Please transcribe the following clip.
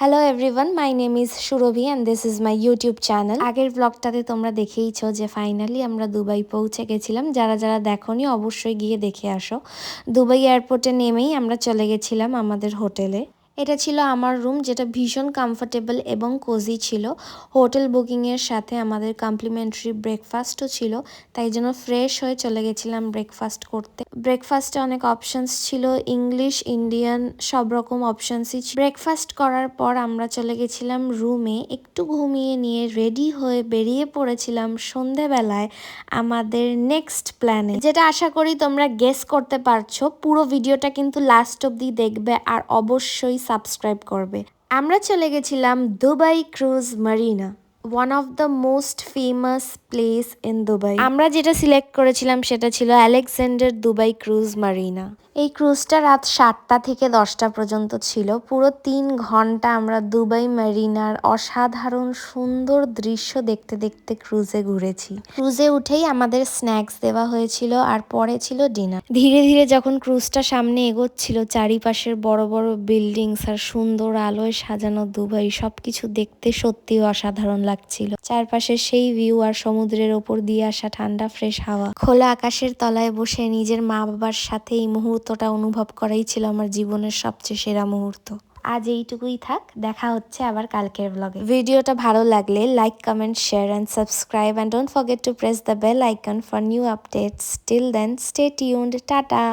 Hello everyone, my name is Surabhi and this is my YouTube channel. আগের ব্লগটাতে তোমরা দেখেইছো যে finally আমরা Dubai পৌঁছে গেছিলাম। যারা যারা দেখোনি অবশ্যই গিয়ে দেখে আসো। দুবাই এয়ারপোর্টে নেমেই আমরা চলে গেছিলাম আমাদের হোটেলে। এটা ছিল আমার রুম, যেটা ভীষণ কমফোর্টেবল এবং কোজি ছিল। হোটেল বুকিংয়ের সাথে আমাদের কমপ্লিমেন্টারি ব্রেকফাস্টও ছিল, তাই জন্য ফ্রেশ হয়ে চলে গেছিলাম ব্রেকফাস্ট করতে। ব্রেকফাস্টে অনেক অপশনস ছিল, ইংলিশ, ইন্ডিয়ান, সব রকম অপশনসই ছিল। ব্রেকফাস্ট করার পর আমরা চলে গেছিলাম রুমে, একটু ঘুমিয়ে নিয়ে রেডি হয়ে বেরিয়ে পড়েছিলাম সন্ধেবেলায় আমাদের নেক্সট প্ল্যানে, যেটা আশা করি তোমরা গেস করতে পারছো। পুরো ভিডিওটা কিন্তু লাস্ট অবধি দেখবে আর অবশ্যই সাবস্ক্রাইব করবে। আমরা চলে গেছিলাম Dubai cruise marina, one of the most famous place in Dubai. আমরা যেটা সিলেক্ট করেছিলাম সেটা ছিল আলেকজান্ডার দুবাই ক্রুজ মারিনা। এই ক্রুজটা রাত 7টা থেকে 10টা পর্যন্ত ছিল। পুরো 3 ঘন্টা আমরা দুবাই মারিনার অসাধারণ সুন্দর দৃশ্য দেখতে দেখতে ক্রুজে ঘুরেছি। ক্রুজে উঠেই আমাদের স্ন্যাক্স দেওয়া হয়েছিল আর পরে ছিল ডিনার। ধীরে ধীরে যখন ক্রুজটা সামনে এগোচ্ছিল, চারিপাশের বড় বড় বিল্ডিংস আর সুন্দর আলোয় সাজানো দুবাই সবকিছু দেখতে সত্যি অসাধারণ লাগছিল। চারপাশের সেই ভিউ আর সমুদ্রের ওপর দিয়ে আসা ঠান্ডা ফ্রেশ হাওয়া, খোলা আকাশের তলায় বসে নিজের মা বাবার সাথে এই মুহূর্তটা অনুভব করাই ছিল আমার জীবনের সবচেয়ে সেরা মুহূর্ত। আজ এইটুকুই থাক, দেখা হচ্ছে আবার কালকের ব্লগে। ভিডিওটা ভালো লাগলে like, comment, share and subscribe and don't forget to press the bell icon for new updates. Till then stay tuned, tata.